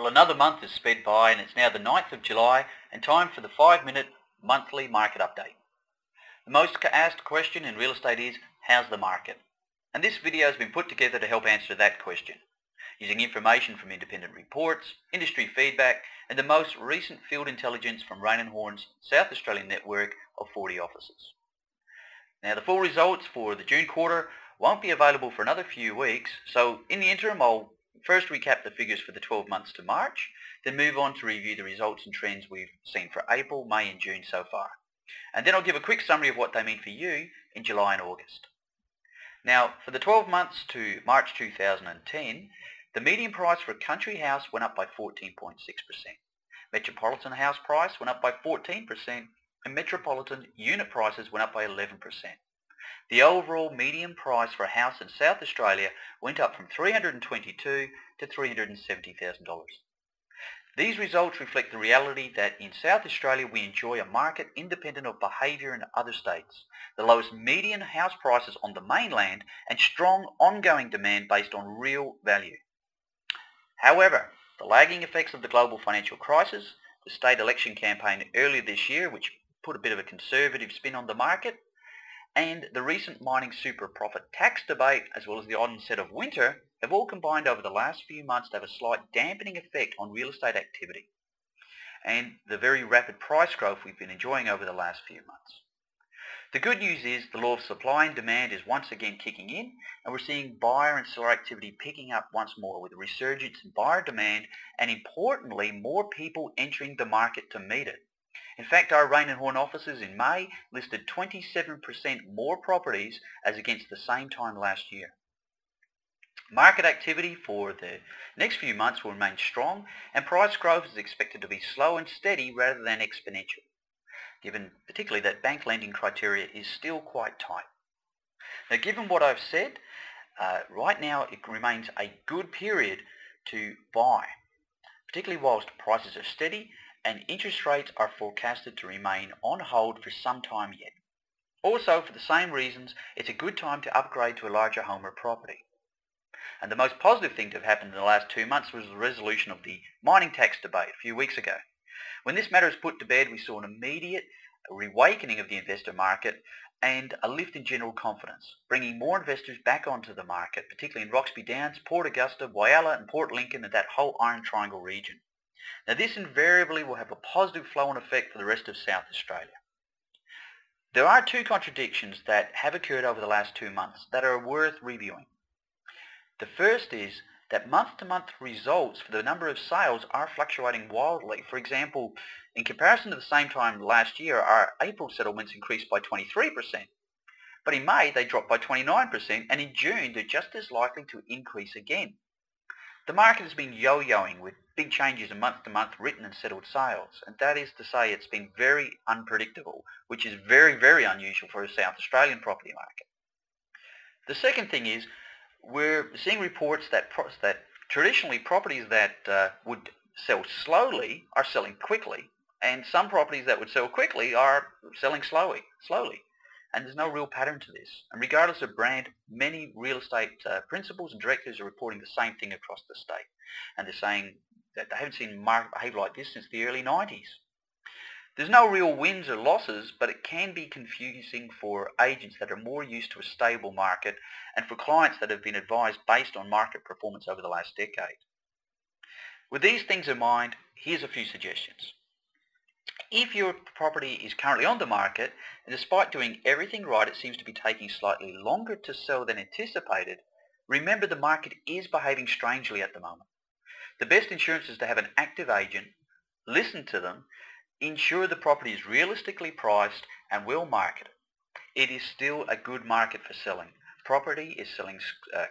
Well, another month has sped by and it's now the 9th of July and time for the 5-minute monthly market update. The most asked question in real estate is, how's the market? And this video has been put together to help answer that question, using information from independent reports, industry feedback and the most recent field intelligence from Raine & Horne's South Australian network of 40 offices. Now, the full results for the June quarter won't be available for another few weeks, so in the interim I'll first recap the figures for the 12 months to March, then move on to review the results and trends we've seen for April, May and June so far. And then I'll give a quick summary of what they mean for you in July and August. Now, for the 12 months to March 2010, the median price for a country house went up by 14.6%. Metropolitan house price went up by 14% and metropolitan unit prices went up by 11%. The overall median price for a house in South Australia went up from $322,000 to $370,000. These results reflect the reality that in South Australia we enjoy a market independent of behaviour in other states, the lowest median house prices on the mainland and strong ongoing demand based on real value. However, the lagging effects of the global financial crisis, the state election campaign earlier this year which put a bit of a conservative spin on the market, and the recent mining super profit tax debate as well as the onset of winter have all combined over the last few months to have a slight dampening effect on real estate activity and the very rapid price growth we've been enjoying over the last few months. The good news is the law of supply and demand is once again kicking in and we're seeing buyer and seller activity picking up once more with a resurgence in buyer demand and importantly more people entering the market to meet it. In fact, our Raine & Horne offices in May listed 27% more properties as against the same time last year. Market activity for the next few months will remain strong and price growth is expected to be slow and steady rather than exponential, given particularly that bank lending criteria is still quite tight. Now, given what I've said, right now it remains a good period to buy, particularly whilst prices are steady and interest rates are forecasted to remain on hold for some time yet. Also, for the same reasons, it's a good time to upgrade to a larger home or property. And the most positive thing to have happened in the last 2 months was the resolution of the mining tax debate a few weeks ago. When this matter was put to bed, we saw an immediate reawakening of the investor market and a lift in general confidence, bringing more investors back onto the market, particularly in Roxby Downs, Port Augusta, Whyalla and Port Lincoln and that whole Iron Triangle region. Now, this invariably will have a positive flow-on effect for the rest of South Australia. There are 2 contradictions that have occurred over the last 2 months that are worth reviewing. The first is that month-to-month results for the number of sales are fluctuating wildly. For example, in comparison to the same time last year, our April settlements increased by 23%, but in May they dropped by 29% and in June they're just as likely to increase again. The market has been yo-yoing with big changes in month-to-month written and settled sales, and that is to say it's been very unpredictable, which is very, very unusual for a South Australian property market. The second thing is we're seeing reports that traditionally properties that would sell slowly are selling quickly, and some properties that would sell quickly are selling slowly. And there's no real pattern to this. And regardless of brand, many real estate principals and directors are reporting the same thing across the state. And they're saying that they haven't seen market behave like this since the early 90s. There's no real wins or losses, but it can be confusing for agents that are more used to a stable market and for clients that have been advised based on market performance over the last decade. With these things in mind, here's a few suggestions. If your property is currently on the market, and despite doing everything right, it seems to be taking slightly longer to sell than anticipated, remember the market is behaving strangely at the moment. The best insurance is to have an active agent, listen to them, ensure the property is realistically priced and well marketed. It is still a good market for selling. Property is selling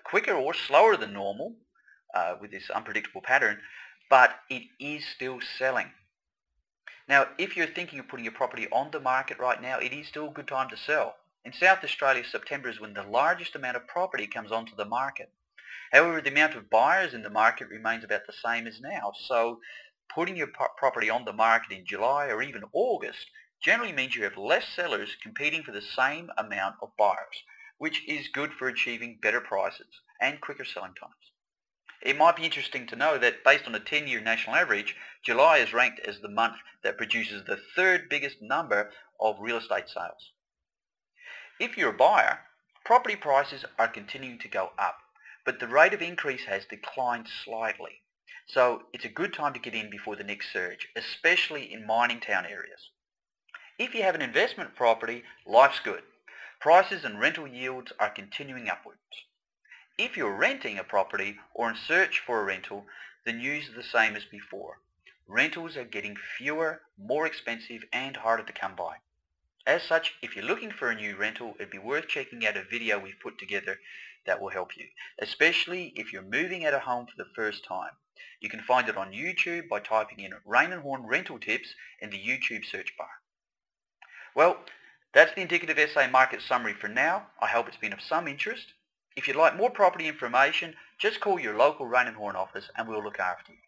quicker or slower than normal with this unpredictable pattern, but it is still selling. Now, if you're thinking of putting your property on the market right now, it is still a good time to sell. In South Australia, September is when the largest amount of property comes onto the market. However, the amount of buyers in the market remains about the same as now. So putting your property on the market in July or even August generally means you have less sellers competing for the same amount of buyers, which is good for achieving better prices and quicker selling times. It might be interesting to know that based on a 10-year national average, July is ranked as the month that produces the third biggest number of real estate sales. If you're a buyer, property prices are continuing to go up, but the rate of increase has declined slightly. So it's a good time to get in before the next surge, especially in mining town areas. If you have an investment property, life's good. Prices and rental yields are continuing upwards. If you're renting a property or in search for a rental, the news is the same as before. Rentals are getting fewer, more expensive and harder to come by. As such, if you're looking for a new rental, it'd be worth checking out a video we've put together that will help you, especially if you're moving out of home for the first time. You can find it on YouTube by typing in Raine and Horne Rental Tips in the YouTube search bar. Well, that's the indicative SA market summary for now. I hope it's been of some interest. If you'd like more property information, just call your local Raine and Horne office and we'll look after you.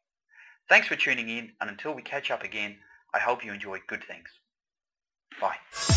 Thanks for tuning in, and until we catch up again, I hope you enjoy good things. Bye.